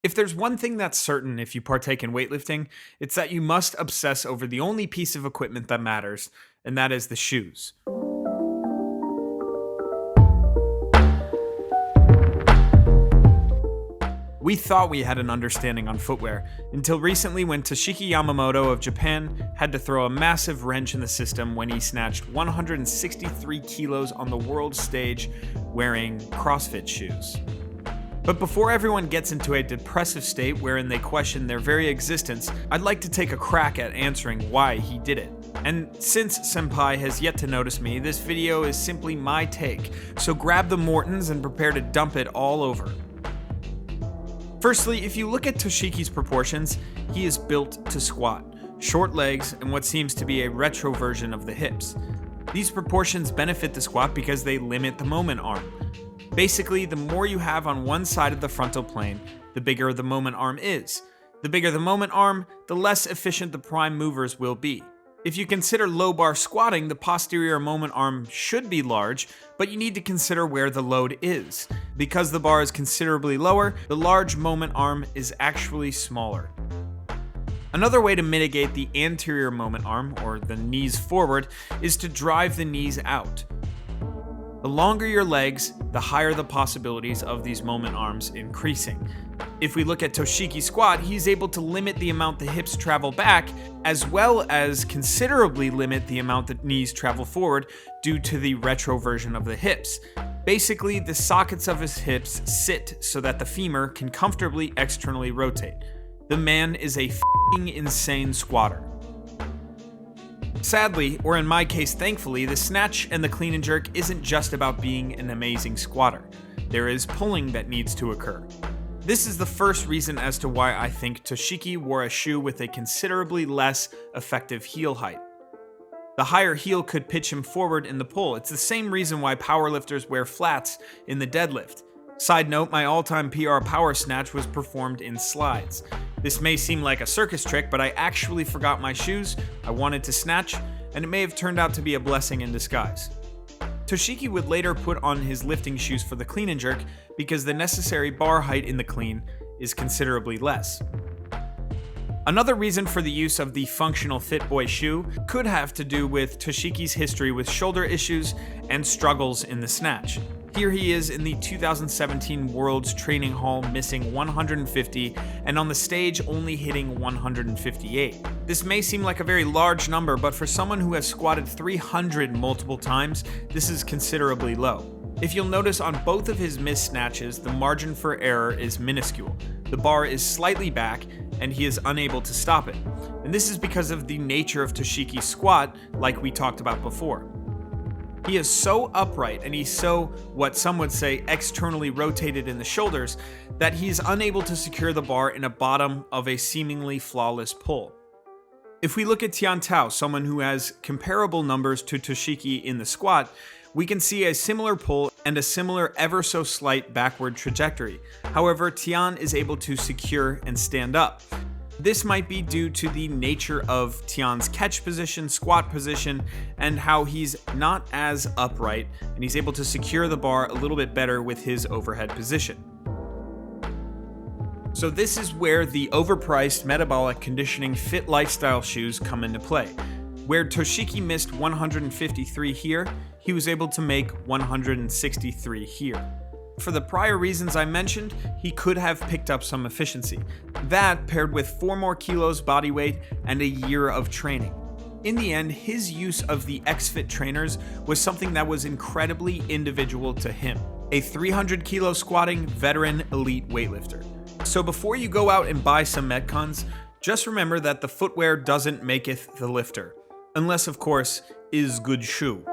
If there's one thing that's certain if you partake in weightlifting, it's that you must obsess over the only piece of equipment that matters, and that is the shoes. We thought we had an understanding on footwear, until recently when Toshiki Yamamoto of Japan had to throw a massive wrench in the system when he snatched 163 kilos on the world stage wearing CrossFit shoes. But before everyone gets into a depressive state wherein they question their very existence, I'd like to take a crack at answering why he did it. And since Senpai has yet to notice me, this video is simply my take, so grab the Mortons and prepare to dump it all over. Firstly, if you look at Toshiki's proportions, he is built to squat, short legs, and what seems to be a retro version of the hips. These proportions benefit the squat because they limit the moment arm. Basically, the more you have on one side of the frontal plane, the bigger the moment arm is. The bigger the moment arm, the less efficient the prime movers will be. If you consider low bar squatting, the posterior moment arm should be large, but you need to consider where the load is. Because the bar is considerably lower, the large moment arm is actually smaller. Another way to mitigate the anterior moment arm, or the knees forward, is to drive the knees out. The longer your legs, the higher the possibilities of these moment arms increasing. If we look at Toshiki's squat, he's able to limit the amount the hips travel back, as well as considerably limit the amount the knees travel forward due to the retro version of the hips. Basically, the sockets of his hips sit so that the femur can comfortably externally rotate. The man is a f***ing insane squatter. Sadly, or in my case thankfully, the snatch and the clean and jerk isn't just about being an amazing squatter. There is pulling that needs to occur. This is the first reason as to why I think Toshiki wore a shoe with a considerably less effective heel height. The higher heel could pitch him forward in the pull. It's the same reason why powerlifters wear flats in the deadlift. Side note, my all-time PR power snatch was performed in slides. This may seem like a circus trick, but I actually forgot my shoes, I wanted to snatch, and it may have turned out to be a blessing in disguise. Toshiki would later put on his lifting shoes for the clean and jerk because the necessary bar height in the clean is considerably less. Another reason for the use of the functional Fit Boy shoe could have to do with Toshiki's history with shoulder issues and struggles in the snatch. Here he is in the 2017 World's Training Hall missing 150 and on the stage only hitting 158. This may seem like a very large number, but for someone who has squatted 300 multiple times, this is considerably low. If you'll notice on both of his missed snatches, the margin for error is minuscule. The bar is slightly back and he is unable to stop it. And this is because of the nature of Toshiki's squat, like we talked about before. He is so upright and he's so, what some would say, externally rotated in the shoulders that he's unable to secure the bar in a bottom of a seemingly flawless pull. If we look at Tian Tao, someone who has comparable numbers to Toshiki in the squat, we can see a similar pull and a similar ever so slight backward trajectory. However, Tian is able to secure and stand up. This might be due to the nature of Tian's catch position, squat position, and how he's not as upright, and he's able to secure the bar a little bit better with his overhead position. So this is where the overpriced metabolic conditioning fit lifestyle shoes come into play. Where Toshiki missed 153 here, he was able to make 163 here. For the prior reasons I mentioned, he could have picked up some efficiency. That paired with 4 more kilos body weight and a year of training. In the end, his use of the X-Fit trainers was something that was incredibly individual to him. A 300 kilo squatting veteran elite weightlifter. So before you go out and buy some Metcons, just remember that the footwear doesn't maketh the lifter. Unless, of course, is good shoe.